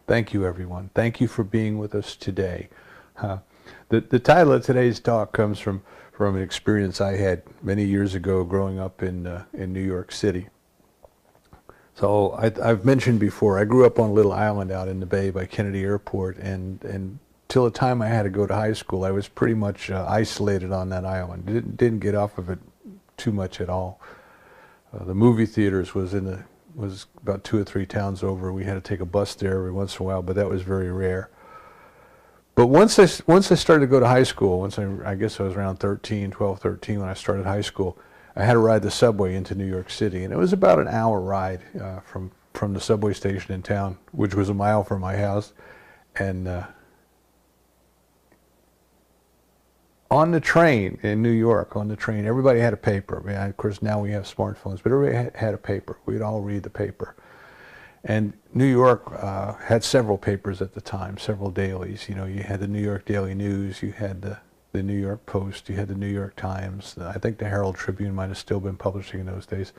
Thank you, everyone. Thank you for being with us today. The title of today's talk comes from an experience I had many years ago growing up in New York City. So I've mentioned before, I grew up on a little island out in the bay by Kennedy Airport, and till the time I had to go to high school, I was pretty much isolated on that island. Didn't get off of it too much at all. The movie theaters was about 2 or 3 towns over. We had to take a bus there every once in a while, but that was very rare. But once I started to go to high school, I guess I was around 12, 13 when I started high school, I had to ride the subway into New York City, and it was about an hour ride from the subway station in town, which was a mile from my house. And on the train in New York, everybody had a paper. I mean, of course, now we have smartphones, but everybody had a paper. We'd all read the paper. And New York had several papers at the time, several dailies. You know, you had the New York Daily News, you had the New York Post, you had the New York Times. I think the Herald Tribune might have still been publishing in those days.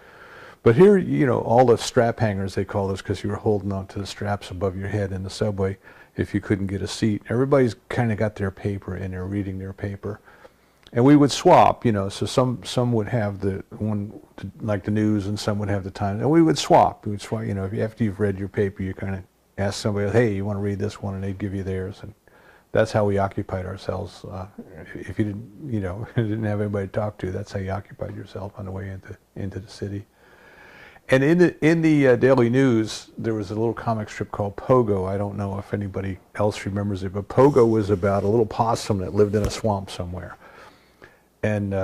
But here, you know, all the strap hangers, they call those, because you were holding on to the straps above your head in the subway if you couldn't get a seat. Everybody's kind of got their paper and they're reading their paper. And we would swap, you know, so some would have the one, like the news, and some would have the Times, and we would swap. We would swap, you know, after you've read your paper, you kind of ask somebody, hey, you want to read this one, and they'd give you theirs. And that's how we occupied ourselves. If you didn't, you know, didn't have anybody to talk to, that's how you occupied yourself on the way into the city. And in the Daily News, there was a little comic strip called Pogo. I don't know if anybody else remembers it, but Pogo was about a little possum that lived in a swamp somewhere. And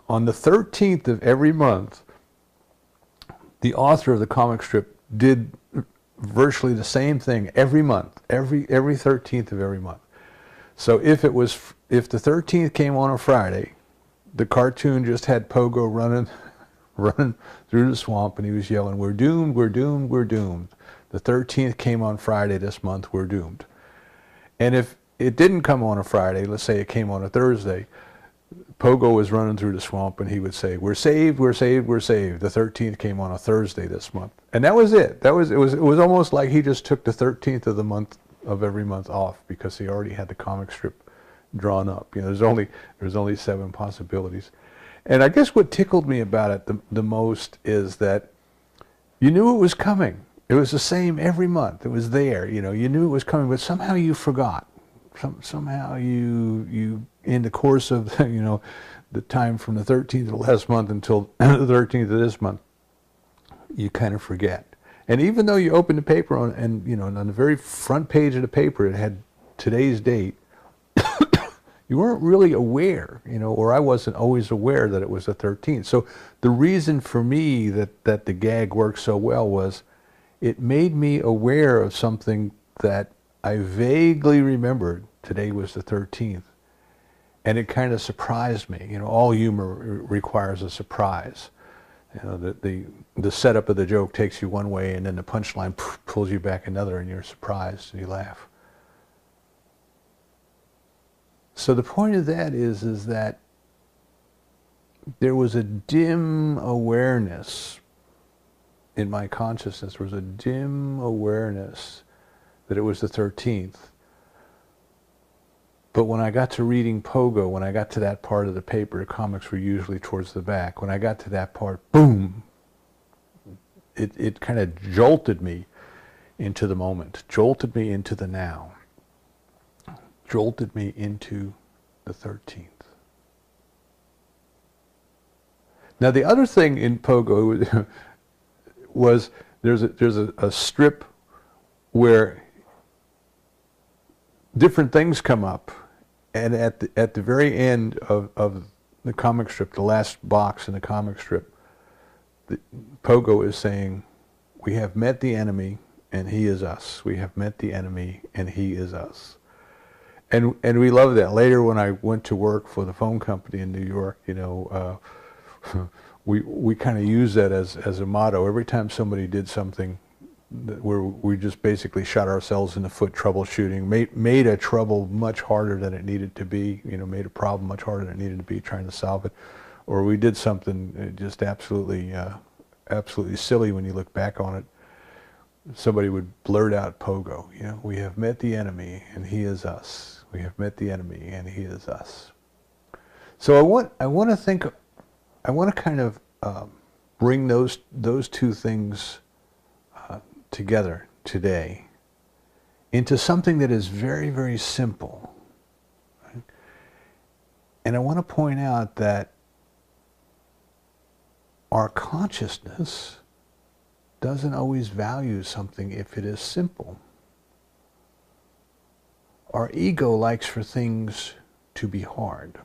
on the 13th of every month, the author of the comic strip did virtually the same thing every month, every 13th of every month. So if the 13th came on a Friday, the cartoon just had Pogo running through the swamp, and he was yelling, "We're doomed, we're doomed, we're doomed." The 13th came on Friday this month, we're doomed. And if it didn't come on a Friday, let's say it came on a Thursday, Pogo was running through the swamp, and he would say, "We're saved, we're saved, we're saved." The 13th came on a Thursday this month, and that was it. It was almost like he just took the 13th of the month of every month off, because he already had the comic strip drawn up. You know, there's only 7 possibilities, and I guess what tickled me about it the most is that you knew it was coming. It was the same every month. It was there. You know, you knew it was coming, but somehow you forgot. Somehow you in the course of, you know, the time from the 13th of last month until the 13th of this month, you kind of forget. And even though you opened the paper and you know, on the very front page of the paper it had today's date, you weren't really aware, you know, or I wasn't always aware that it was the 13th. So the reason for me that the gag worked so well was it made me aware of something that I vaguely remembered. Today was the 13th. And it kind of surprised me. You know, all humor requires a surprise. You know, the setup of the joke takes you one way, and then the punchline pulls you back another, and you're surprised and you laugh. So the point of that is that there was a dim awareness in my consciousness. There was a dim awareness that it was the 13th. But when I got to reading Pogo, when I got to that part of the paper, the comics were usually towards the back. When I got to that part, boom, it kind of jolted me into the moment, jolted me into the now, jolted me into the 13th. Now the other thing in Pogo was there's a strip where different things come up, and at the very end of the comic strip, the last box in the comic strip, Pogo is saying, "We have met the enemy, and he is us. We have met the enemy, and he is us." And we love that. Later, when I went to work for the phone company in New York, you know, we kind of used that as a motto. Every time somebody did something where we just basically shot ourselves in the foot troubleshooting, made a trouble much harder than it needed to be, you know, made a problem much harder than it needed to be, trying to solve it, or we did something just absolutely silly when you look back on it. somebody would blurt out pogo, you know, we have met the enemy and he is us. We have met the enemy and he is us. So I want to kind of bring those two things together today into something that is very, very simple. Right? And I want to point out that our consciousness doesn't always value something if it is simple. Our ego likes for things to be hard.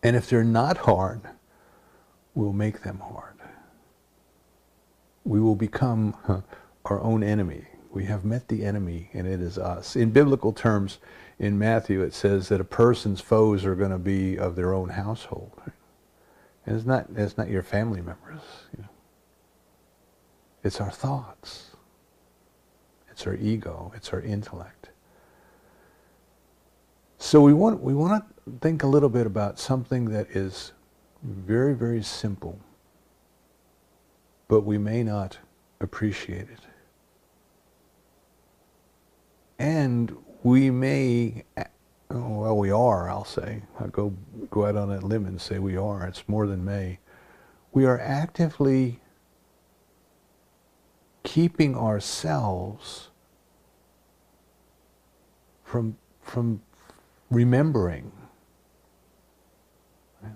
And if they're not hard, we'll make them hard. We will become our own enemy. We have met the enemy and it is us. In biblical terms, in Matthew it says that a person's foes are going to be of their own household. And it's not your family members. You know. It's our thoughts. It's our ego. It's our intellect. So we want to think a little bit about something that is very, very simple, but we may not appreciate it. And we may, well, we are, I'll say. I'll go out on that limb and say we are. It's more than may. We are actively keeping ourselves from remembering. Right?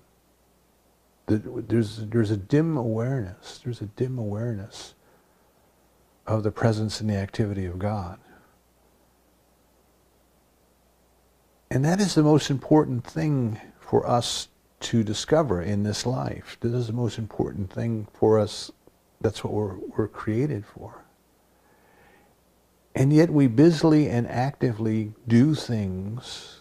There's a dim awareness. There's a dim awareness of the presence and the activity of God. And that is the most important thing for us to discover in this life. This is the most important thing for us. That's what we're created for. And yet we busily and actively do things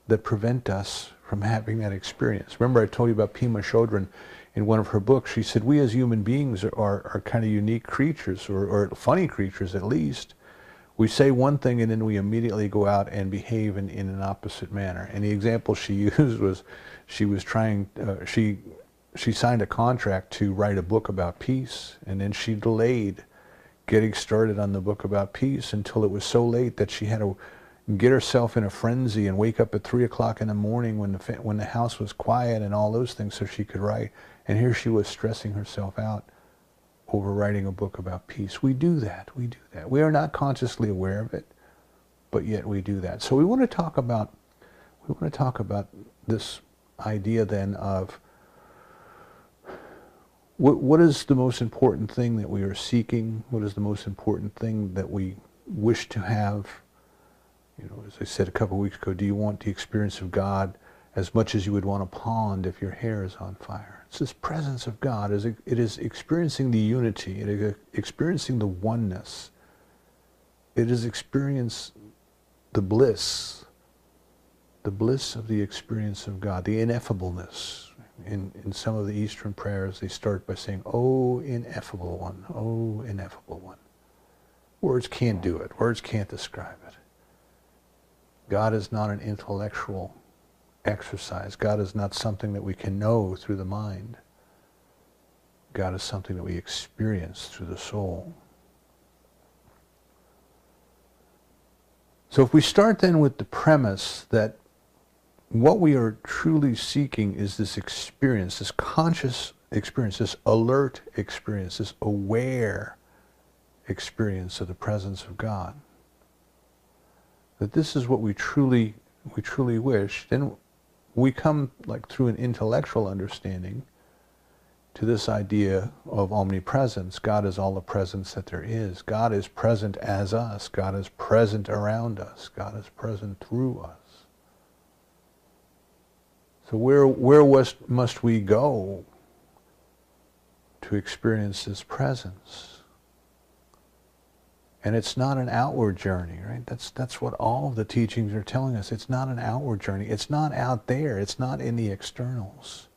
that prevent us from having that experience. Remember I told you about Pema Chodron in one of her books. She said, we as human beings are kind of unique creatures, or funny creatures at least. We say one thing and then we immediately go out and behave in an opposite manner. And the example she used was she was trying, she signed a contract to write a book about peace, and then she delayed getting started on the book about peace until it was so late that she had to get herself in a frenzy and wake up at 3 o'clock in the morning when the house was quiet and all those things so she could write. And here she was stressing herself out over writing a book about peace. We do that. We do that. We are not consciously aware of it, but yet we do that. So we want to talk about this idea then of what is the most important thing that we are seeking? What is the most important thing that we wish to have? You know, as I said a couple of weeks ago, do you want the experience of God as much as you would want a pond if your hair is on fire? It's this presence of God. It is experiencing the unity. It is experiencing the oneness. It is experience the bliss of the experience of God, the ineffableness. In some of the Eastern prayers, they start by saying, "Oh, ineffable one, oh, ineffable one." Words can't do it. Words can't describe it. God is not an intellectual exercise. God is not something that we can know through the mind. God is something that we experience through the soul. So if we start then with the premise that what we are truly seeking is this experience, this conscious experience, this alert experience, this aware experience of the presence of God, that this is what we truly wish, then we come like through an intellectual understanding to this idea of omnipresence. God is all the presence that there is. God is present as us. God is present around us. God is present through us. So where must we go to experience this presence? And it's not an outward journey, right? That's what all of the teachings are telling us. It's not an outward journey. It's not out there. It's not in the externals.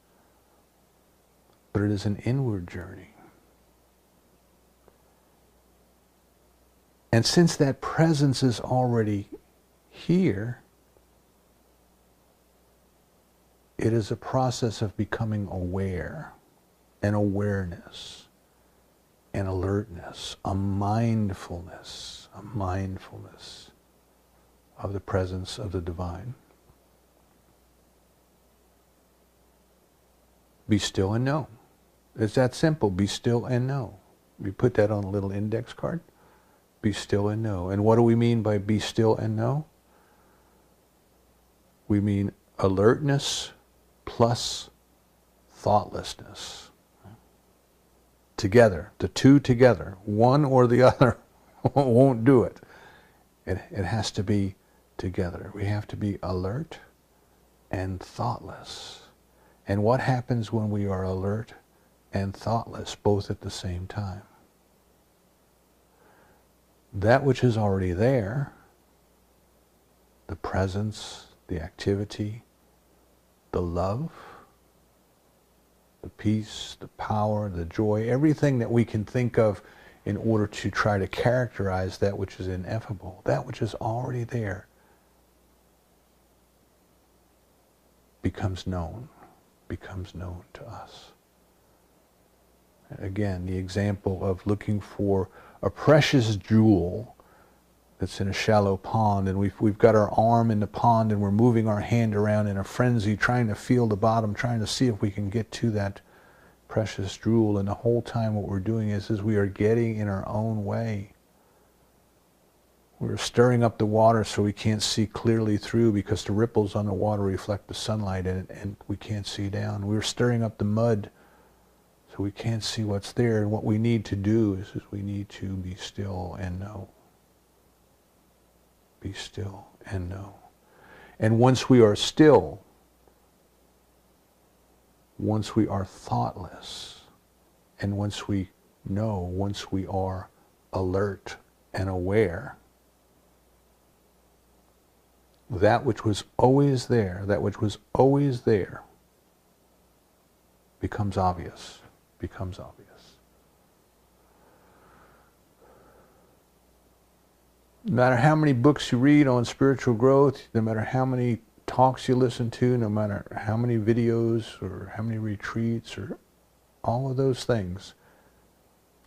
But it is an inward journey. And since that presence is already here, it is a process of becoming aware, an awareness. an alertness, a mindfulness of the presence of the divine. Be still and know. It's that simple. Be still and know. We put that on a little index card. Be still and know. And what do we mean by be still and know? We mean alertness plus thoughtlessness. Together, the two together. One or the other won't do it. It has to be together. We have to be alert and thoughtless. And what happens when we are alert and thoughtless both at the same time? That which is already there, the presence, the activity, the love, the peace, the power, the joy, everything that we can think of in order to try to characterize that which is ineffable, that which is already there, becomes known to us. Again, the example of looking for a precious jewel that's in a shallow pond, and we've got our arm in the pond and we're moving our hand around in a frenzy, trying to feel the bottom, trying to see if we can get to that precious jewel, and the whole time what we're doing is we are getting in our own way. We're stirring up the water so we can't see clearly through because the ripples on the water reflect the sunlight and we can't see down. We're stirring up the mud so we can't see what's there, and what we need to do is we need to be still and know. Be still and know. And once we are still, once we are thoughtless, and once we know, once we are alert and aware, that which was always there, becomes obvious. No matter how many books you read on spiritual growth, no matter how many talks you listen to, no matter how many videos or how many retreats or all of those things,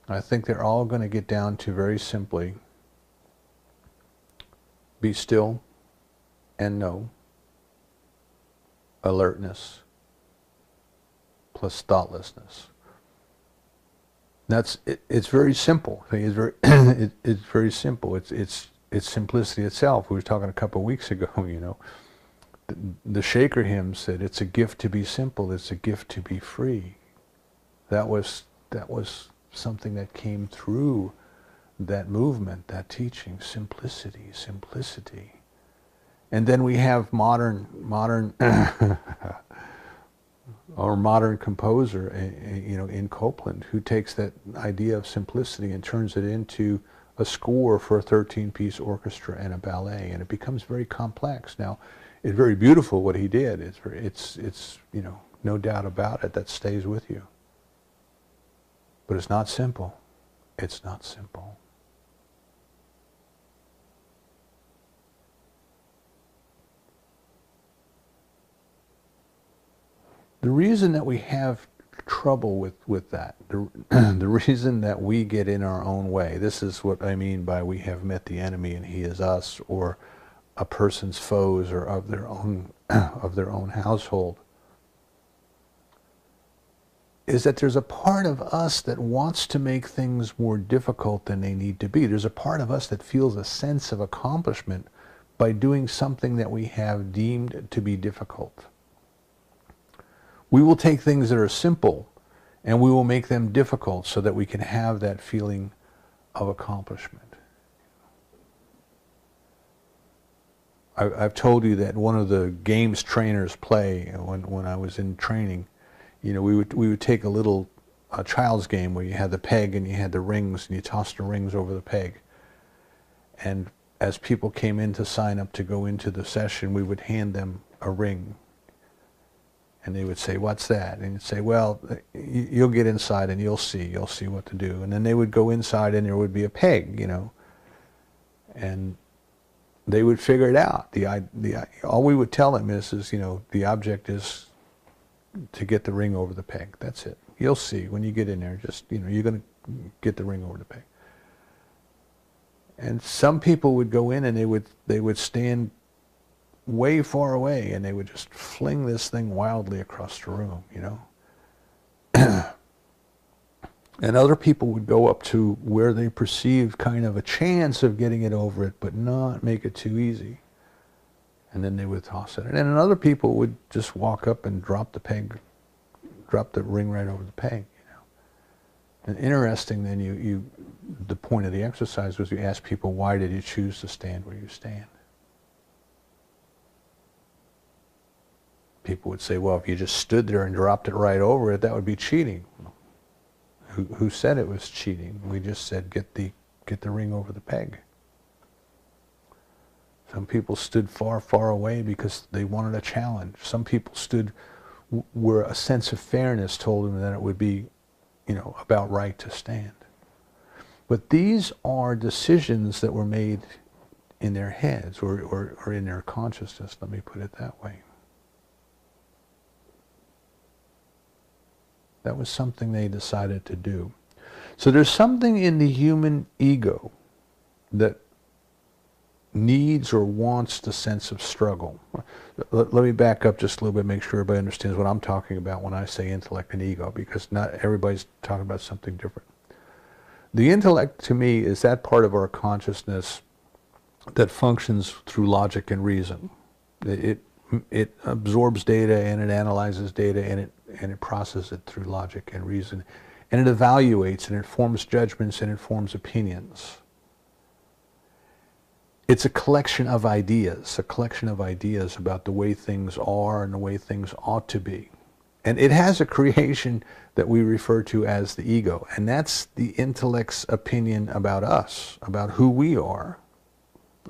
I think they're all going to get down to very simply, be still and know, alertness plus thoughtlessness. It's very simple. It's very it's very simple. It's simplicity itself. We were talking a couple of weeks ago. The Shaker hymn said, "It's a gift to be simple. It's a gift to be free." That was something that came through that movement, that teaching. Simplicity. And then we have modern or modern composer, in Copeland, who takes that idea of simplicity and turns it into a score for a 13-piece orchestra and a ballet, and it becomes very complex. Now, it's very beautiful what he did. It's no doubt about it, that stays with you. But it's not simple. It's not simple. The reason that we have trouble with that, the reason that we get in our own way, this is what I mean by we have met the enemy and he is us, or a person's foes or of their own household, is that there's a part of us that wants to make things more difficult than they need to be. There's a part of us that feels a sense of accomplishment by doing something that we have deemed to be difficult. We will take things that are simple and we will make them difficult so that we can have that feeling of accomplishment. I've told you that one of the games trainers play when I was in training, we would take a child's game where you had the peg and you had the rings and you tossed the rings over the peg. And as people came in to sign up to go into the session, we would hand them a ring. And they would say, "What's that?" And you'd say, "Well, you'll get inside and you'll see what to do." And then they would go inside and there would be a peg, and they would figure it out. All we would tell them is the object is to get the ring over the peg. That's it. You'll see when you get in there. Just you're going to get the ring over the peg. And some people would go in and they would stand way far away and they would just fling this thing wildly across the room, you know. And other people would go up to where they perceived kind of a chance of getting it over it, but not make it too easy. And then they would toss it. And then other people would just walk up and drop the ring right over the peg, you know. And interesting, then the point of the exercise was you ask people, why did you choose to stand where you stand? People would say, well, if you just stood there and dropped it right over it, that would be cheating. Who said it was cheating? We just said get the ring over the peg. Some people stood far, far away because they wanted a challenge. Some people stood where a sense of fairness told them that it would be, you know, about right to stand. But these are decisions that were made in their heads or in their consciousness, let me put it that way. That was something they decided to do. So there's something in the human ego that needs or wants the sense of struggle. Let me back up just a little bit, make sure everybody understands what I'm talking about when I say intellect and ego, because not everybody's talking about something different. The intellect, to me, is that part of our consciousness that functions through logic and reason. It absorbs data and it analyzes data and it processes it through logic and reason, and it evaluates and it forms judgments and it forms opinions. It's a collection of ideas about the way things are and the way things ought to be. And it has a creation that we refer to as the ego, and that's the intellect's opinion about us, about who we are,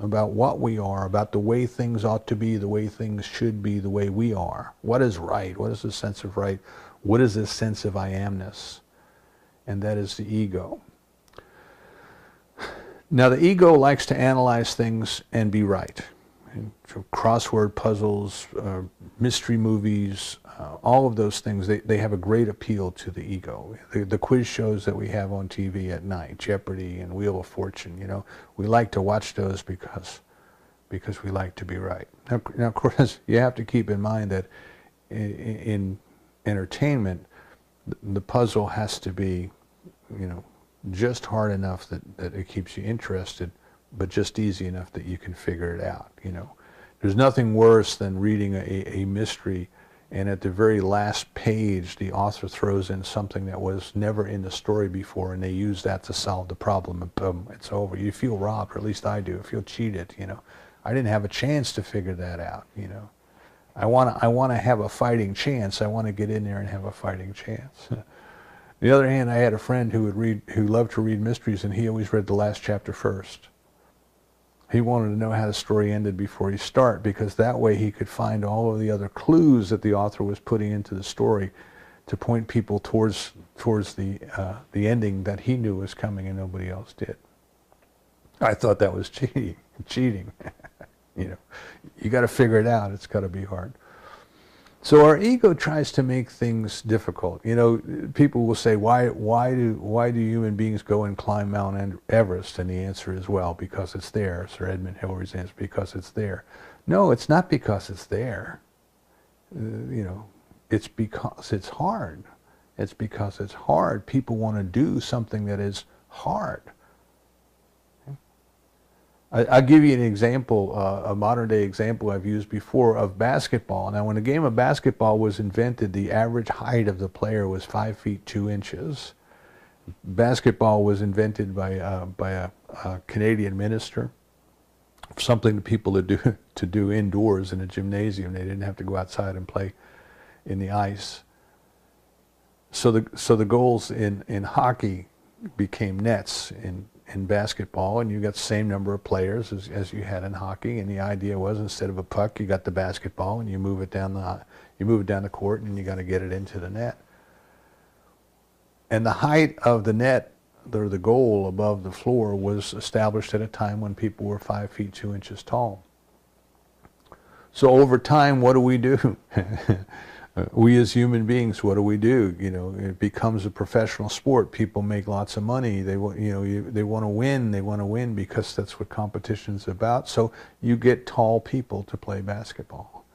about what we are, about the way things ought to be, the way things should be, the way we are. What is right? What is the sense of right? What is this sense of I amness? And that is the ego. Now the ego likes to analyze things and be right. And so crossword puzzles, mystery movies, all of those things, they have a great appeal to the ego. The quiz shows that we have on TV at night, Jeopardy and Wheel of Fortune, you know, we like to watch those because we like to be right. Now of course, you have to keep in mind that in entertainment, the puzzle has to be, you know, just hard enough that it keeps you interested, but just easy enough that you can figure it out, you know. There's nothing worse than reading a mystery and at the very last page the author throws in something that was never in the story before and they use that to solve the problem and boom, it's over. You feel robbed, or at least I do. I feel cheated, you know. I didn't have a chance to figure that out, you know. I want to have a fighting chance. I want to get in there and have a fighting chance. On the other hand, I had a friend who loved to read mysteries, and he always read the last chapter first. He wanted to know how the story ended before he started, because that way he could find all of the other clues that the author was putting into the story to point people towards the ending that he knew was coming and nobody else did. I thought that was cheating. You know, you got to figure it out. It's got to be hard. So our ego tries to make things difficult. You know, people will say, why do human beings go and climb Mount Everest? And the answer is, well, because it's there. Sir Edmund Hillary's answer, because it's there. No, it's not because it's there. You know, it's because it's hard. It's because it's hard. People want to do something that is hard. I'll give you an example, a modern day example I've used before of basketball. Now, when the game of basketball was invented, the average height of the player was 5 feet 2 inches. Basketball was invented by a Canadian minister, something that people to do indoors in a gymnasium. They didn't have to go outside and play in the ice. So the goals in hockey became nets in basketball, and you got the same number of players as you had in hockey. And the idea was, instead of a puck, you got the basketball and you move it down the court, and you got to get it into the net. And the height of the net, or the goal above the floor, was established at a time when people were 5 feet 2 inches tall. So over time, what do? We as human beings, what do? You know, it becomes a professional sport. People make lots of money. They want, you know, they want to win. They want to win because that's what competition's about. So you get tall people to play basketball.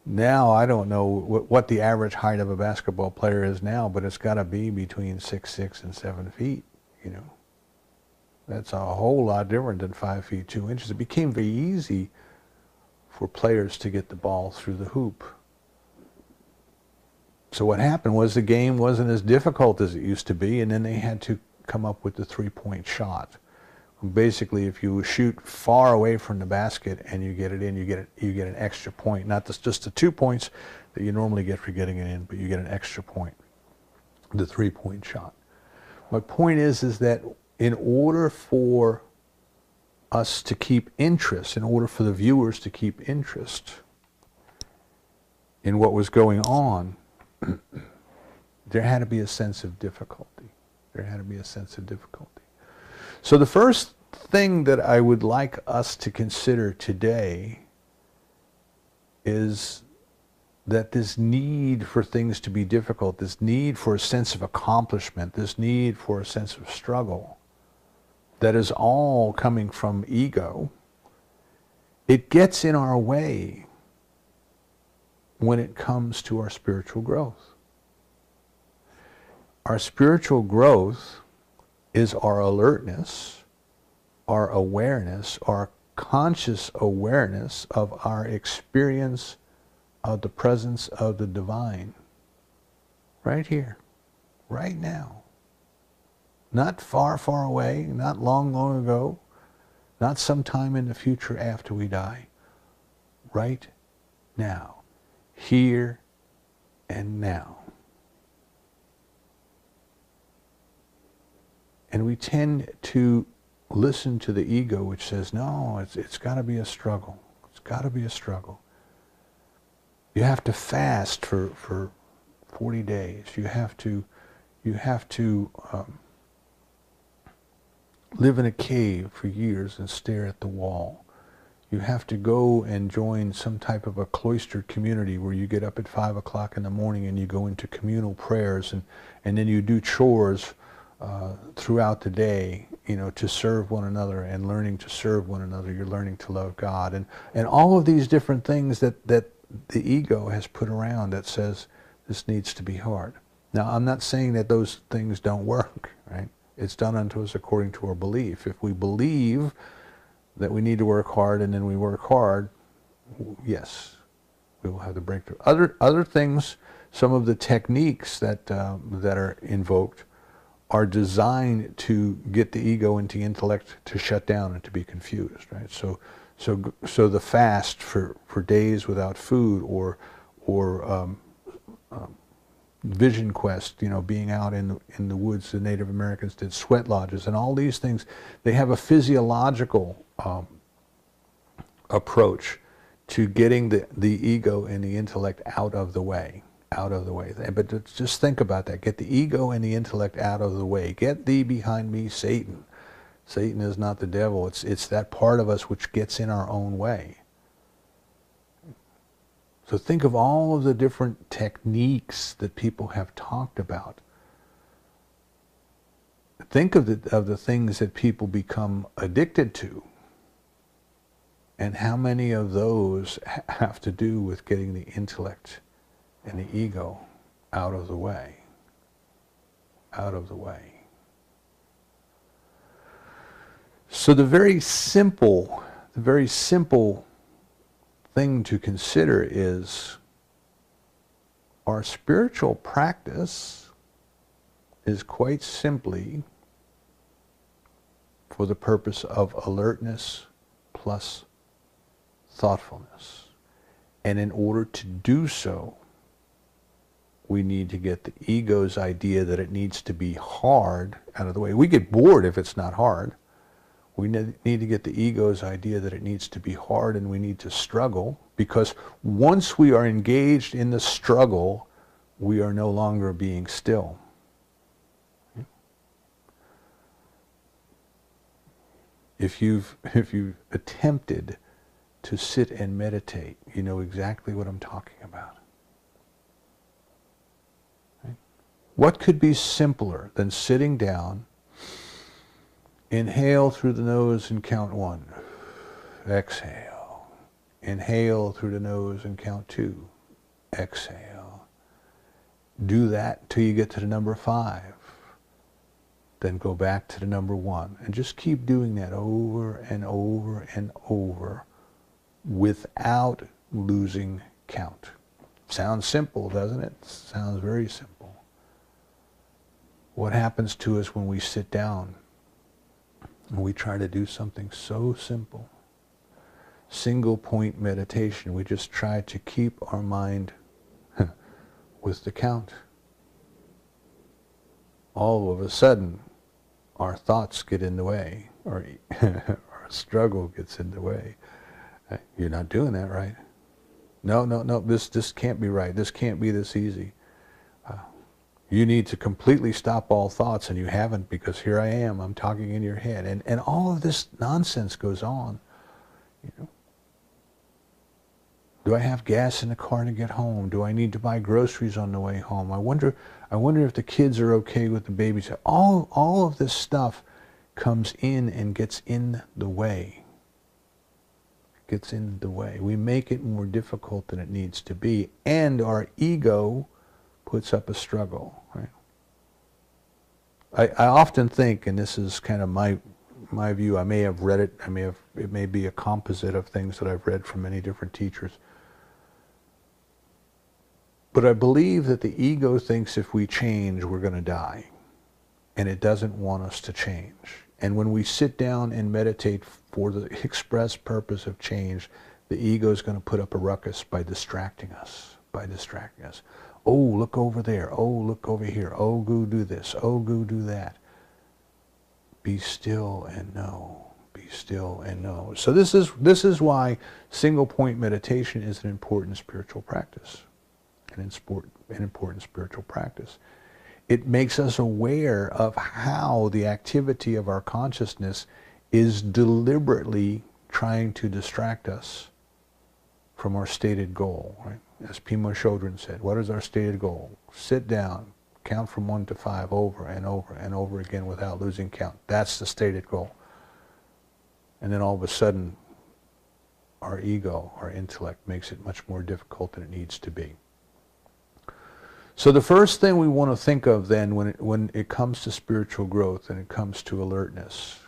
Now I don't know what the average height of a basketball player is now, but it's got to be between 6'6" and 7 feet. You know, that's a whole lot different than 5 feet 2 inches. It became very easy for players to get the ball through the hoop. So what happened was the game wasn't as difficult as it used to be, and then they had to come up with the three-point shot. Basically, if you shoot far away from the basket and you get it in, you get an extra point. Not just the 2 points that you normally get for getting it in, but you get an extra point, the three-point shot. My point is that in order for us to keep interest, in order for the viewers to keep interest in what was going on, there had to be a sense of difficulty. There had to be a sense of difficulty. So the first thing that I would like us to consider today is that this need for things to be difficult, this need for a sense of accomplishment, this need for a sense of struggle, that is all coming from ego, it gets in our way when it comes to our spiritual growth. Our spiritual growth is our alertness, our awareness, our conscious awareness of our experience of the presence of the divine. Right here, right now. Not far, far away, not long, long ago, not sometime in the future after we die. Right now. Here and now. And we tend to listen to the ego, which says, no, it's got to be a struggle. It's got to be a struggle. You have to fast for 40 days. You have to live in a cave for years and stare at the wall. You have to go and join some type of a cloistered community where you get up at 5 o'clock in the morning and you go into communal prayers, and then you do chores throughout the day, you know, to serve one another. And learning to serve one another, you're learning to love God. And all of these different things that the ego has put around that says this needs to be hard. Now, I'm not saying that those things don't work, right? It's done unto us according to our belief. If we believe that we need to work hard and then we work hard, yes, we will have the breakthrough. Other things, some of the techniques that are invoked are designed to get the ego and the intellect to shut down and to be confused, right? So the fast for days without food, or vision quest, you know, being out in the woods. The Native Americans did sweat lodges, and all these things. They have a physiological approach to getting the ego and the intellect out of the way. But just think about that. Get the ego and the intellect out of the way. Get thee behind me, Satan. Satan is not the devil. It's that part of us which gets in our own way. So think of all of the different techniques that people have talked about. Think of the things that people become addicted to, and how many of those have to do with getting the intellect and the ego out of the way. Out of the way. So the very simple thing to consider is our spiritual practice is quite simply for the purpose of alertness plus thoughtfulness. And in order to do so, we need to get the ego's idea that it needs to be hard out of the way. We get bored if it's not hard. We need to get the ego's idea that it needs to be hard, and we need to struggle, because once we are engaged in the struggle, we are no longer being still. If you've attempted to sit and meditate, you know exactly what I'm talking about. What could be simpler than sitting down, inhale through the nose and count 1, exhale, inhale through the nose and count 2, exhale. Do that till you get to the number 5. Then go back to the number 1. And just keep doing that over and over and over without losing count. Sounds simple, doesn't it? Sounds very simple. What happens to us when we sit down and we try to do something so simple? Single point meditation. We just try to keep our mind with the count. All of a sudden, our thoughts get in the way, or our struggle gets in the way. You're not doing that right. No, this can't be right. This can't be this easy. You need to completely stop all thoughts, and you haven't, because here I am, I'm talking in your head. And all of this nonsense goes on. You know? Do I have gas in the car to get home? Do I need to buy groceries on the way home? I wonder if the kids are okay with the babies. All of this stuff comes in and gets in the way. Gets in the way. We make it more difficult than it needs to be, and our ego puts up a struggle. Right? I often think, and this is kind of my view, I may have read it, it may be a composite of things that I've read from many different teachers. But I believe that the ego thinks if we change, we're going to die. And it doesn't want us to change. And when we sit down and meditate for the express purpose of change, the ego is going to put up a ruckus by distracting us. Oh, look over there. Oh, look over here. Oh, go do this. Oh, go do that. Be still and know. Be still and know. So this is why single point meditation is an important spiritual practice. An important spiritual practice. It makes us aware of how the activity of our consciousness is deliberately trying to distract us from our stated goal. Right? As Pima Chodron said, what is our stated goal? Sit down, count from 1 to 5 over and over and over again without losing count. That's the stated goal. And then all of a sudden, our ego, our intellect, makes it much more difficult than it needs to be. So the first thing we want to think of then when it comes to spiritual growth and it comes to alertness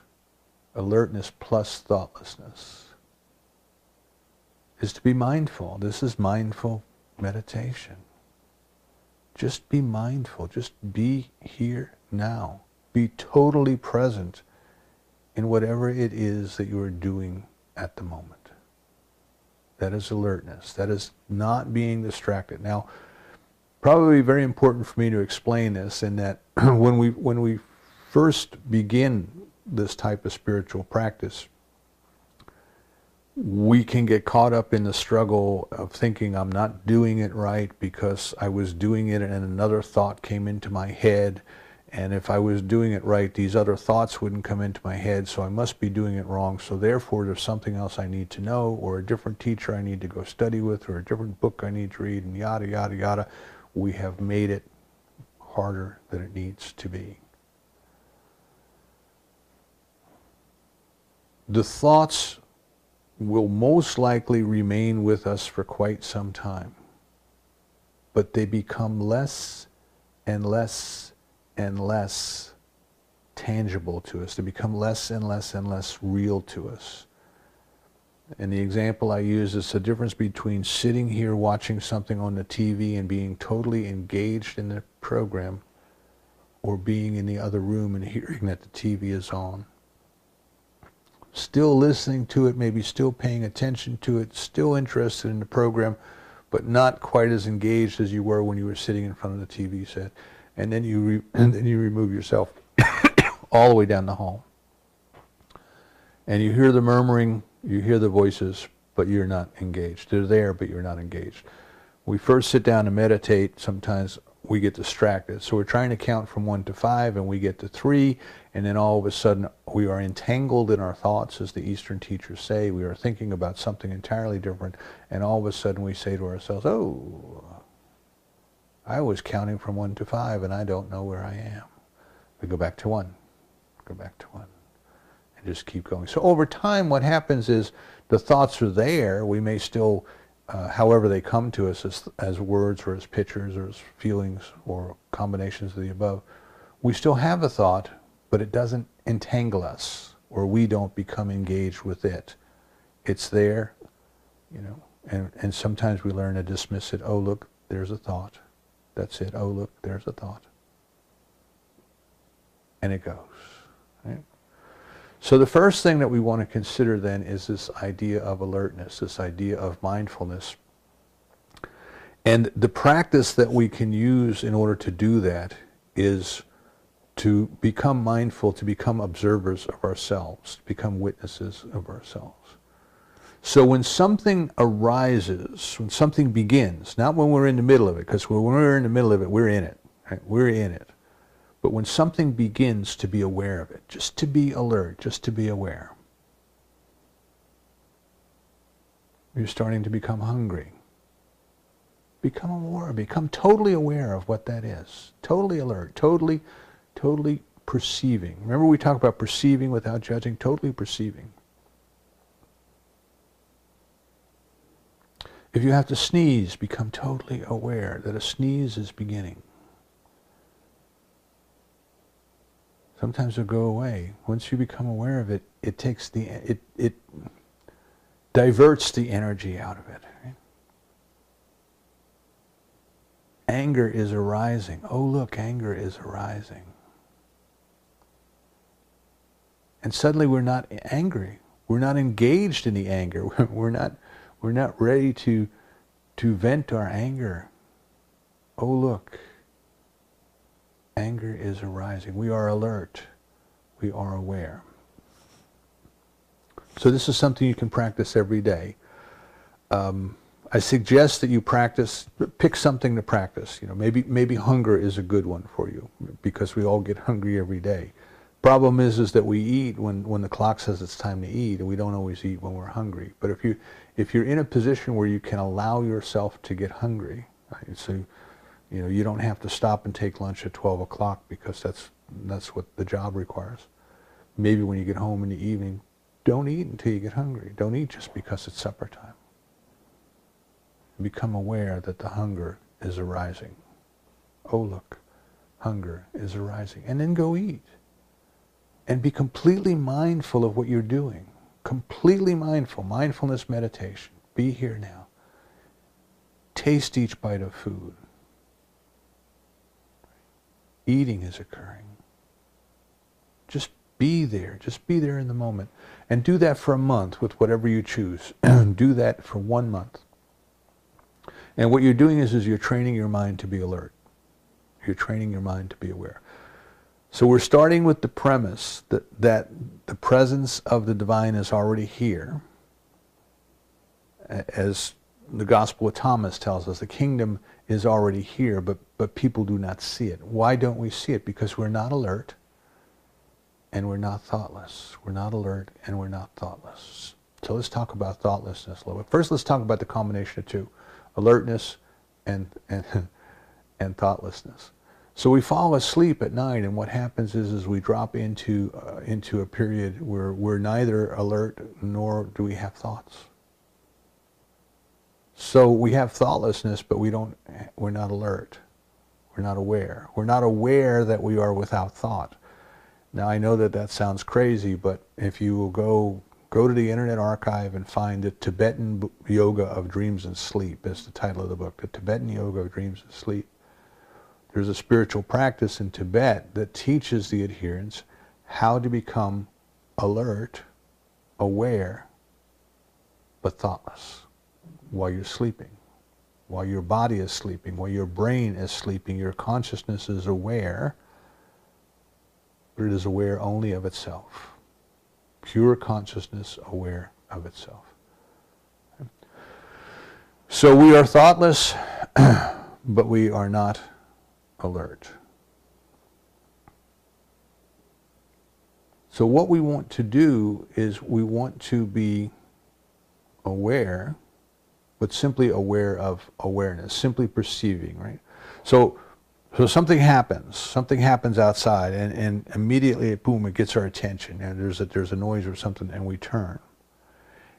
plus thoughtlessness, is to be mindful. This is mindful meditation. Just be mindful. Just be here now. Be totally present in whatever it is that you are doing at the moment. That is alertness. That is not being distracted. Now, probably very important for me to explain this, in that when we first begin this type of spiritual practice, we can get caught up in the struggle of thinking I'm not doing it right because I was doing it and another thought came into my head, and if I was doing it right, these other thoughts wouldn't come into my head, so I must be doing it wrong, so therefore there's something else I need to know, or a different teacher I need to go study with, or a different book I need to read, and yada, yada, yada. We have made it harder than it needs to be. The thoughts will most likely remain with us for quite some time, but they become less and less and less tangible to us. They become less and less and less real to us. And the example I use is the difference between sitting here watching something on the TV and being totally engaged in the program, or being in the other room and hearing that the TV is on. Still listening to it, maybe still paying attention to it, still interested in the program, but not quite as engaged as you were when you were sitting in front of the TV set. And then you remove yourself all the way down the hall. And you hear the murmuring, you hear the voices, but you're not engaged. They're there, but you're not engaged. We first sit down and meditate, sometimes we get distracted. So we're trying to count from 1 to 5, and we get to 3, and then all of a sudden we are entangled in our thoughts, as the Eastern teachers say. We are thinking about something entirely different, and all of a sudden we say to ourselves, oh, I was counting from 1 to 5 and I don't know where I am. We go back to 1, go back to 1, and just keep going. So over time what happens is the thoughts are there. We may still, however they come to us as words or as pictures or as feelings or combinations of the above, we still have a thought, but it doesn't entangle us, or we don't become engaged with it. It's there, you know, and sometimes we learn to dismiss it. Oh, look, there's a thought. That's it. Oh, look, there's a thought. And it goes. Right? So the first thing that we want to consider then is this idea of alertness, this idea of mindfulness. And the practice that we can use in order to do that is to become mindful, to become observers of ourselves, to become witnesses of ourselves. So when something arises, when something begins, not when we're in the middle of it, because when we're in the middle of it, we're in it. Right? We're in it. But when something begins, to be aware of it, just to be alert, just to be aware. You're starting to become hungry. Become aware, become totally aware of what that is. Totally alert, totally perceiving. Remember we talked about perceiving without judging, totally perceiving. If you have to sneeze, become totally aware that a sneeze is beginning. Sometimes it'll go away. Once you become aware of it, it takes it diverts the energy out of it. Right? Anger is arising. Oh look, anger is arising. And suddenly we're not angry. We're not engaged in the anger. We're not ready to vent our anger. Oh look, anger is arising. We are alert. We are aware. So this is something you can practice every day. I suggest that you pick something to practice. You know, maybe hunger is a good one for you, because we all get hungry every day. Problem is that we eat when the clock says it's time to eat, and we don't always eat when we're hungry. But if you're in a position where you can allow yourself to get hungry, right? So you don't have to stop and take lunch at 12 o'clock because that's what the job requires. Maybe when you get home in the evening, don't eat until you get hungry. Don't eat just because it's supper time. Become aware that the hunger is arising. Oh look, hunger is arising. And then go eat. And be completely mindful of what you're doing. Completely mindful. Mindfulness meditation. Be here now. Taste each bite of food. Eating is occurring. Just be there. Just be there in the moment. And do that for a month with whatever you choose. Do that for 1 month. And what you're doing is you're training your mind to be alert. You're training your mind to be aware. So we're starting with the premise that the presence of the divine is already here. As the Gospel of Thomas tells us, the kingdom is already here, but people do not see it. Why don't we see it? Because we're not alert and we're not thoughtless. We're not alert and we're not thoughtless. So let's talk about thoughtlessness a little bit. First, let's talk about the combination of two, alertness and thoughtlessness. So we fall asleep at night, and what happens is we drop into a period where we're neither alert nor do we have thoughts. So we have thoughtlessness, but we're not alert. We're not aware. We're not aware that we are without thought. Now I know that sounds crazy, but if you will go to the Internet Archive and find the Tibetan Yoga of Dreams and Sleep, is the title of the book, the Tibetan Yoga of Dreams and Sleep. There's a spiritual practice in Tibet that teaches the adherents how to become alert, aware, but thoughtless while you're sleeping. While your body is sleeping, while your brain is sleeping, your consciousness is aware, but it is aware only of itself. Pure consciousness aware of itself. So we are thoughtless, but we are not alert. So what we want to do is we want to be aware, but simply aware of awareness, simply perceiving, right? So something happens outside, and immediately, boom, it gets our attention, and there's a noise or something, and we turn.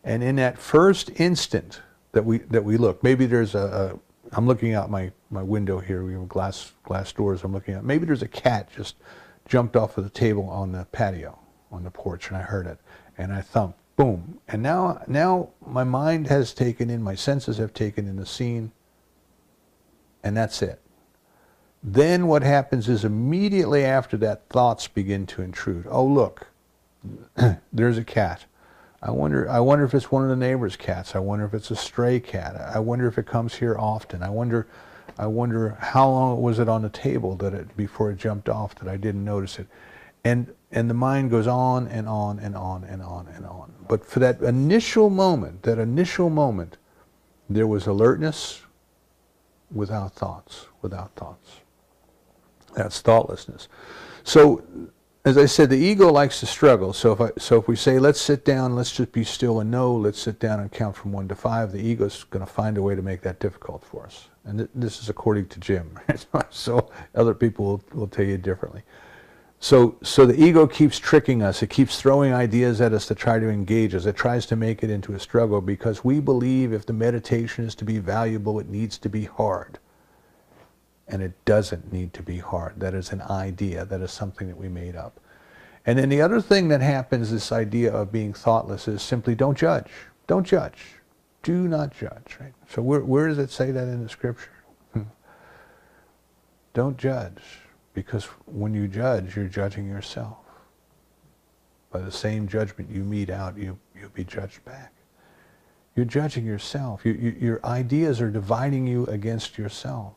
And in that first instant that we look, maybe there's I'm looking out my window here, we have glass doors I'm looking at, maybe there's a cat just jumped off of the table on the patio, on the porch, and I heard it, and I thumped, boom, and now my mind has taken in, my senses have taken in the scene, and that's it. Then what happens is immediately after that, thoughts begin to intrude. Oh, look, there's a cat. I wonder if it's one of the neighbor's cats. I wonder if it's a stray cat. I wonder if it comes here often. I wonder how long was it on the table before it jumped off that I didn't notice it. And the mind goes on and on and on and on and on. But for that initial moment, there was alertness without thoughts. That's thoughtlessness. So, as I said, the ego likes to struggle. So if we say, let's sit down, let's just be still and know, let's sit down and count from 1 to 5, the ego's going to find a way to make that difficult for us. And this is according to Jim. So other people will tell you differently. So the ego keeps tricking us. It keeps throwing ideas at us to try to engage us. It tries to make it into a struggle because we believe if the meditation is to be valuable, it needs to be hard. And it doesn't need to be hard. That is an idea. That is something that we made up. And then the other thing that happens, this idea of being thoughtless, is simply don't judge. Don't judge. Do not judge. Right? So where does it say that in the scripture? Don't judge. Because when you judge, you're judging yourself. By the same judgment you mete out, you'll be judged back. You're judging yourself. Your ideas are dividing you against yourself.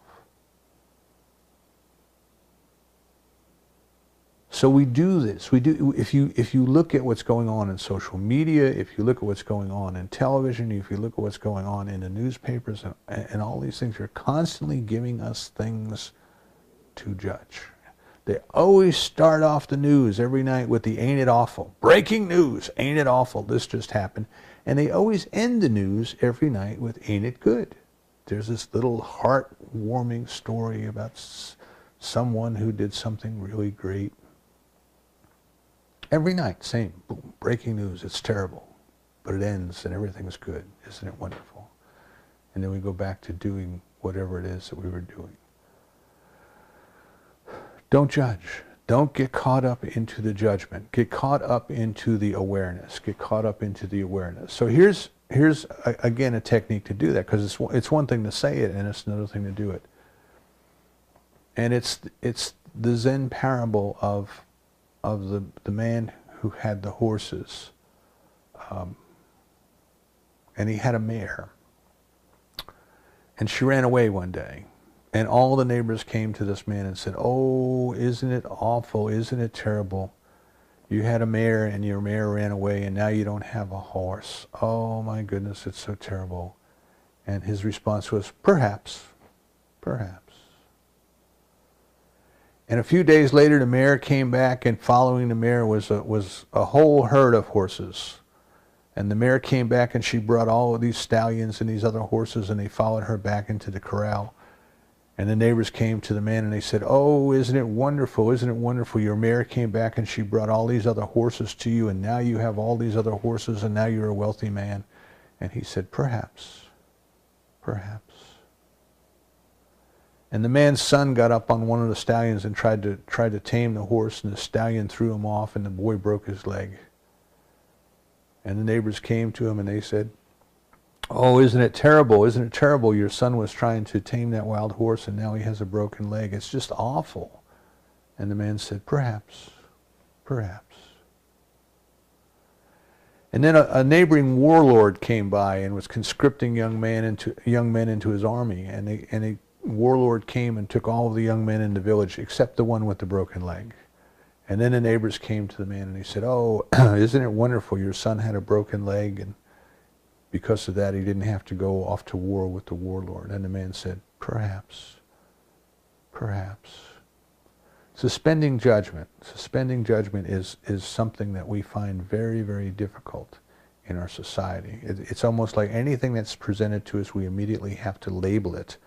So we do this. If you look at what's going on in social media, if you look at what's going on in television, if you look at what's going on in the newspapers and all these things, are constantly giving us things to judge. They always start off the news every night with the "Ain't it awful?" Breaking news, "Ain't it awful? This just happened." And they always end the news every night with "Ain't it good?" There's this little heartwarming story about someone who did something really great. Every night, same, boom, breaking news, it's terrible. But it ends and everything's good. Isn't it wonderful? And then we go back to doing whatever it is that we were doing. Don't judge. Don't get caught up into the judgment. Get caught up into the awareness. Get caught up into the awareness. So here's again a technique to do that, because it's one thing to say it and it's another thing to do it. And it's the Zen parable of the man who had the horses, and he had a mare, and she ran away one day, and all the neighbors came to this man and said, "Oh, isn't it awful? Isn't it terrible? You had a mare and your mare ran away and now you don't have a horse. Oh my goodness, it's so terrible." And his response was, "Perhaps, perhaps." And a few days later, the mare came back, and following the mare was a whole herd of horses. And the mare came back, and she brought all of these stallions and these other horses, and they followed her back into the corral. And the neighbors came to the man, and they said, "Oh, isn't it wonderful? Isn't it wonderful? Your mare came back, and she brought all these other horses to you, and now you have all these other horses, and now you're a wealthy man." And he said, "Perhaps, perhaps." And the man's son got up on one of the stallions and tried to tame the horse, and the stallion threw him off, and the boy broke his leg. And the neighbors came to him and they said, "Oh, isn't it terrible? Isn't it terrible? Your son was trying to tame that wild horse and now he has a broken leg. It's just awful." And the man said, "Perhaps, perhaps." And then a neighboring warlord came by and was conscripting young men into his army, and a warlord came and took all of the young men in the village except the one with the broken leg. And then the neighbors came to the man and he said, "Oh, isn't it wonderful? Your son had a broken leg, and because of that he didn't have to go off to war with the warlord." And the man said, "Perhaps, perhaps." Suspending judgment is something that we find very, very difficult in our society. It's almost like anything that's presented to us, we immediately have to label it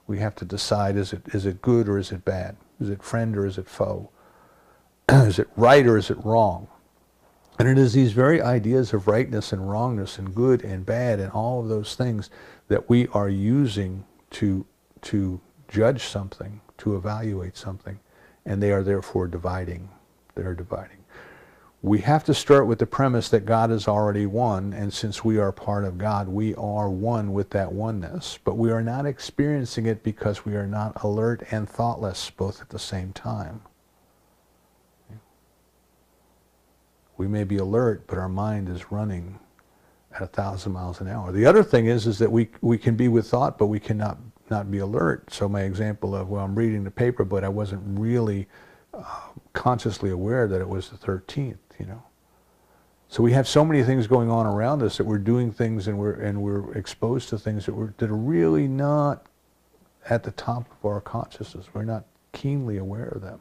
We have to decide, is it good or is it bad? Is it friend or is it foe? Is it right or is it wrong? And it is these very ideas of rightness and wrongness and good and bad and all of those things that we are using to judge something, to evaluate something, and they are therefore dividing. They are dividing. We have to start with the premise that God is already one, and since we are part of God, we are one with that oneness. But we are not experiencing it because we are not alert and thoughtless both at the same time. We may be alert, but our mind is running at 1,000 miles an hour. The other thing is that we can be with thought, but we cannot not be alert. So my example of, well, I'm reading the paper, but I wasn't really consciously aware that it was the 13th, you know. So we have so many things going on around us that we're doing things and we're exposed to things that are really not at the top of our consciousness. We're not keenly aware of them.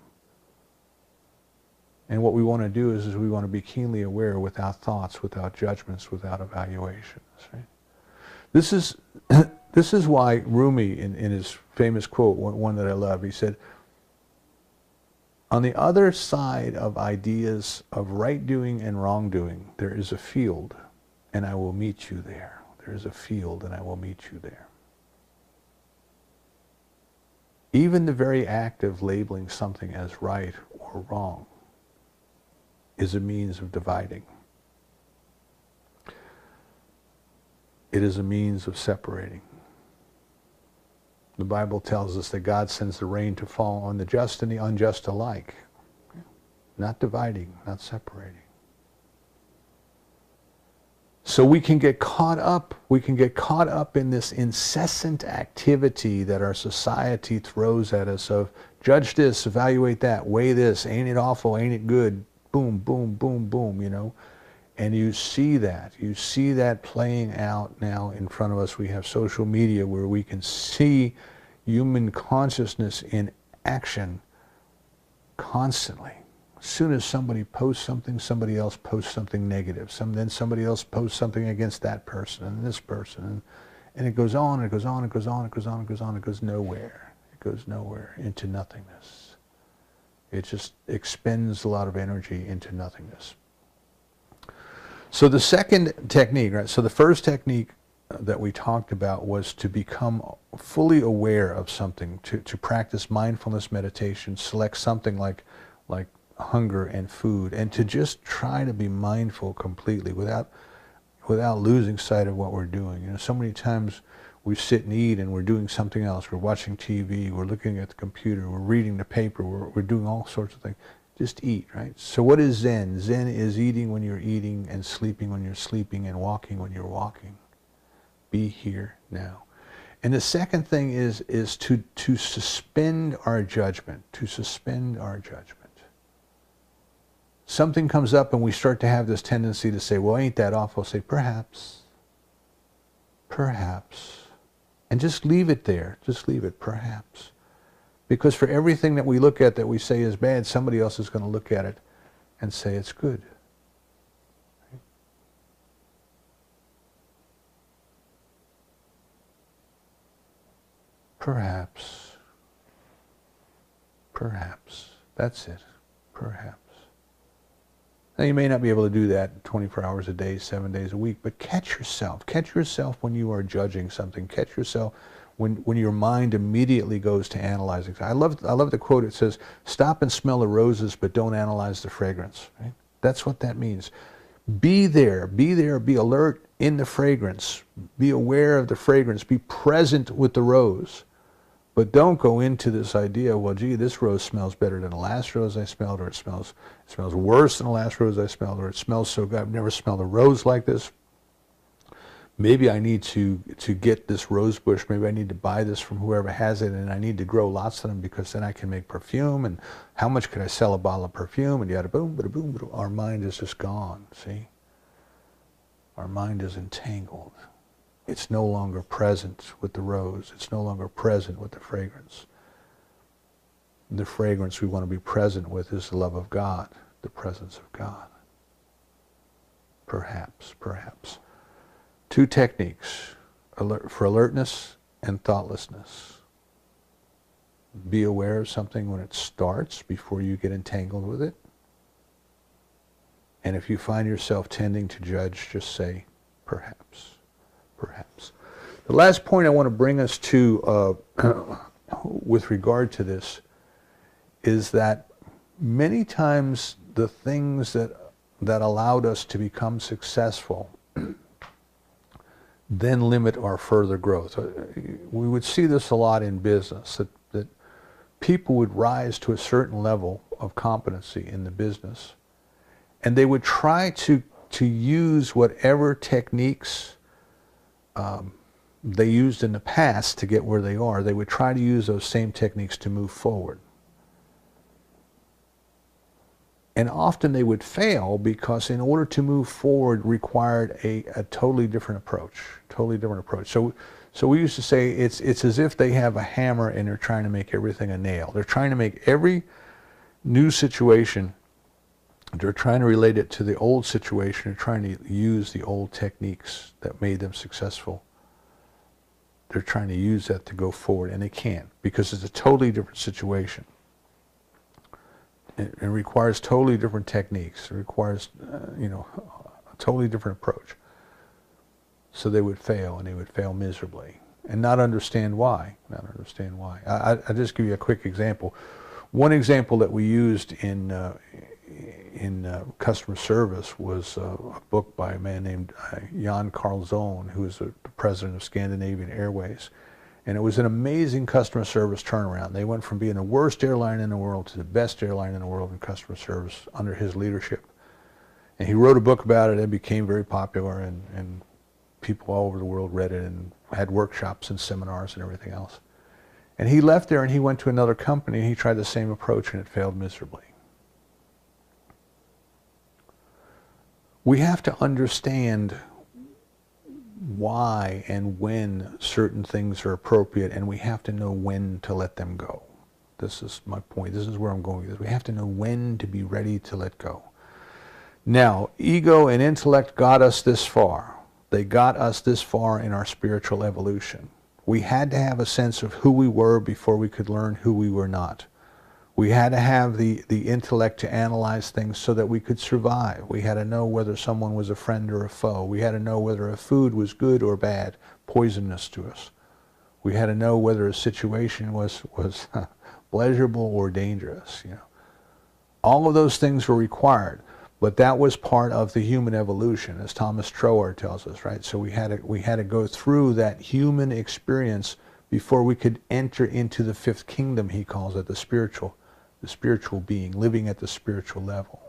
And what we want to do is we want to be keenly aware without thoughts, without judgments, without evaluations. Right? This is why Rumi, in his famous quote, one that I love, he said, on the other side of ideas of right doing and wrongdoing, there is a field, and I will meet you there. There is a field, and I will meet you there. Even the very act of labeling something as right or wrong is a means of dividing. It is a means of separating. The Bible tells us that God sends the rain to fall on the just and the unjust alike. Not dividing, not separating. So we can get caught up in this incessant activity that our society throws at us of judge this, evaluate that, weigh this, ain't it awful, ain't it good, boom, boom, boom, boom, you know. And you see that playing out now in front of us. We have social media where we can see human consciousness in action constantly. As soon as somebody posts something, somebody else posts something negative. Then somebody else posts something against that person and this person. And it goes on, it goes on, it goes on, it goes on, it goes on, it goes nowhere. It goes nowhere, into nothingness. It just expends a lot of energy into nothingness. So the second technique, right? So the first technique that we talked about was to become fully aware of something, to practice mindfulness meditation, select something like hunger and food, and to just try to be mindful completely without losing sight of what we're doing. You know, so many times we sit and eat and we're doing something else. We're watching TV, we're looking at the computer, we're reading the paper, we're doing all sorts of things. Just eat, right? So what is Zen? Zen is eating when you're eating and sleeping when you're sleeping and walking when you're walking. Be here now. And the second thing is to suspend our judgment, to suspend our judgment. Something comes up and we start to have this tendency to say, well, ain't that awful? Say, perhaps, perhaps. And just leave it there. Just leave it, perhaps. Because for everything that we look at that we say is bad, somebody else is going to look at it and say it's good. Right? Perhaps. Perhaps. That's it. Perhaps. Now you may not be able to do that 24 hours a day, 7 days a week, but catch yourself. Catch yourself when you are judging something. Catch yourself when your mind immediately goes to analyzing. I love the quote. It says, stop and smell the roses, but don't analyze the fragrance. Right? That's what that means. Be there, be alert in the fragrance. Be aware of the fragrance. Be present with the rose. But don't go into this idea, well, gee, this rose smells better than the last rose I smelled, or it smells worse than the last rose I smelled, or it smells so good, I've never smelled a rose like this. Maybe I need to get this rose bush. Maybe I need to buy this from whoever has it, and I need to grow lots of them because then I can make perfume. And how much could I sell a bottle of perfume? And yada boom, bada boom, bada. Our mind is just gone. See, our mind is entangled. It's no longer present with the rose. It's no longer present with the fragrance. The fragrance we want to be present with is the love of God, the presence of God. Perhaps, perhaps. Two techniques for alertness and thoughtlessness. be aware of something when it starts before you get entangled with it. And if you find yourself tending to judge, just say, perhaps, perhaps. The last point I want to bring us to with regard to this is that many times the things that allowed us to become successful then limit our further growth. We would see this a lot in business, that people would rise to a certain level of competency in the business, and they would try to use whatever techniques they used in the past to get where they are. They would try to use those same techniques to move forward. And often they would fail because in order to move forward required a totally different approach, So we used to say it's as if they have a hammer and they're trying to make everything a nail. They're trying to make every new situation, they're trying to relate it to the old situation. They're trying to use the old techniques that made them successful. They're trying to use that to go forward, and they can't because it's a totally different situation. It requires totally different techniques. It requires, a totally different approach. So they would fail, and they would fail miserably, and not understand why. I'll just give you a quick example. One example that we used in customer service was a book by a man named Jan Carlzone, who is the president of Scandinavian Airways. And it was an amazing customer service turnaround. They went from being the worst airline in the world to the best airline in the world in customer service under his leadership. And he wrote a book about it. It became very popular, and people all over the world read it and had workshops and seminars and everything else. And he left there and he went to another company and he tried the same approach and it failed miserably. We have to understand why and when certain things are appropriate, and we have to know when to let them go. This is my point. This is where I'm going with this. We have to know when to be ready to let go. Now, ego and intellect got us this far. They got us this far in our spiritual evolution. We had to have a sense of who we were before we could learn who we were not. We had to have the intellect to analyze things so that we could survive. We had to know whether someone was a friend or a foe. We had to know whether a food was good or bad, poisonous to us. We had to know whether a situation was pleasurable or dangerous. All of those things were required, but that was part of the human evolution, as Thomas Troward tells us, right? So we had to go through that human experience before we could enter into the fifth kingdom, he calls it, the spiritual being, living at the spiritual level.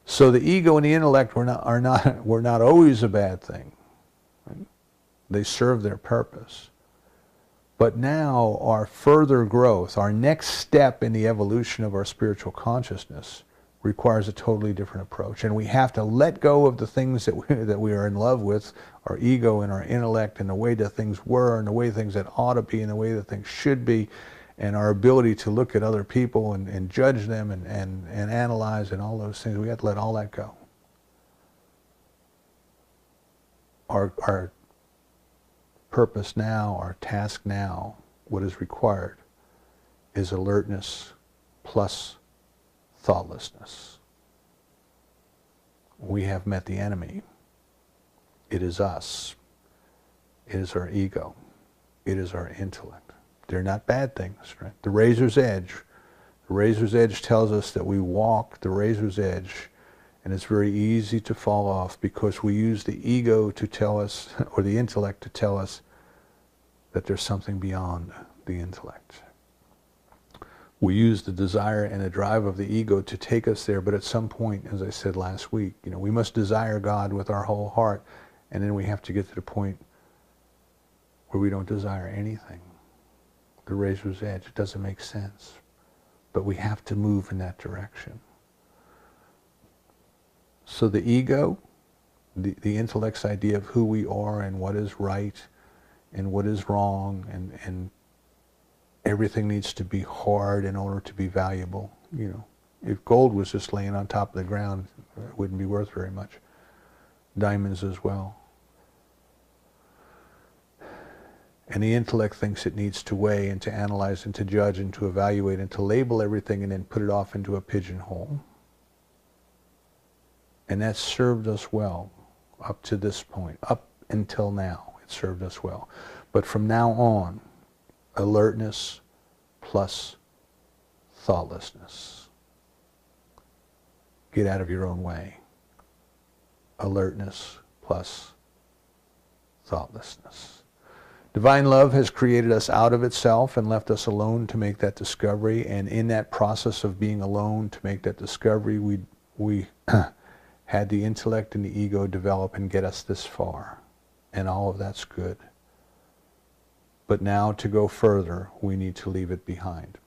So the ego and the intellect were not always a bad thing. Right? They serve their purpose. But now our further growth, our next step in the evolution of our spiritual consciousness requires a totally different approach. And we have to let go of the things that we are in love with, our ego and our intellect, and the way that things were, and the way things that ought to be, and the way that things should be, and our ability to look at other people and judge them and analyze and all those things. We have to let all that go. Our purpose now, our task now, what is required is alertness plus thoughtlessness. We have met the enemy. It is us. It is our ego. It is our intellect. They're not bad things, right? The razor's edge tells us that we walk the razor's edge, and it's very easy to fall off because we use the ego to tell us, or the intellect to tell us, that there's something beyond the intellect. We use the desire and the drive of the ego to take us there, but at some point, as I said last week, we must desire God with our whole heart, and then we have to get to the point where we don't desire anything. The razor's edge. It doesn't make sense. But we have to move in that direction. So the ego, the intellect's idea of who we are and what is right and what is wrong, and everything needs to be hard in order to be valuable. If gold was just laying on top of the ground, it wouldn't be worth very much. Diamonds as well. And the intellect thinks it needs to weigh and to analyze and to judge and to evaluate and to label everything and then put it off into a pigeonhole. And that's served us well up to this point. Up until now, it served us well. But from now on, alertness plus thoughtlessness. Get out of your own way. Alertness plus thoughtlessness. Divine love has created us out of itself and left us alone to make that discovery. And in that process of being alone to make that discovery, we had the intellect and the ego develop and get us this far. And all of that's good. But now to go further, we need to leave it behind.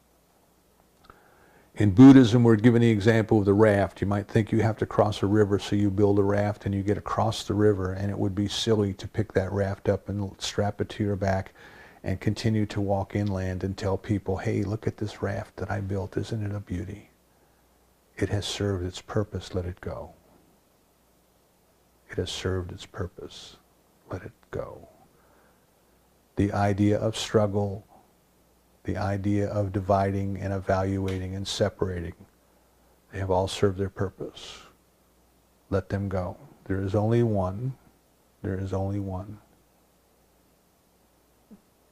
In Buddhism, we're given the example of the raft. You might think you have to cross a river, so you build a raft and you get across the river, and it would be silly to pick that raft up and strap it to your back and continue to walk inland and tell people, hey, look at this raft that I built. Isn't it a beauty? It has served its purpose. Let it go. It has served its purpose. Let it go. The idea of struggle, the idea of dividing and evaluating and separating, they have all served their purpose. Let them go. There is only one. There is only one.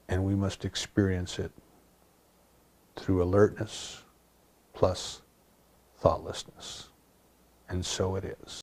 And we must experience it through alertness plus thoughtlessness. And so it is.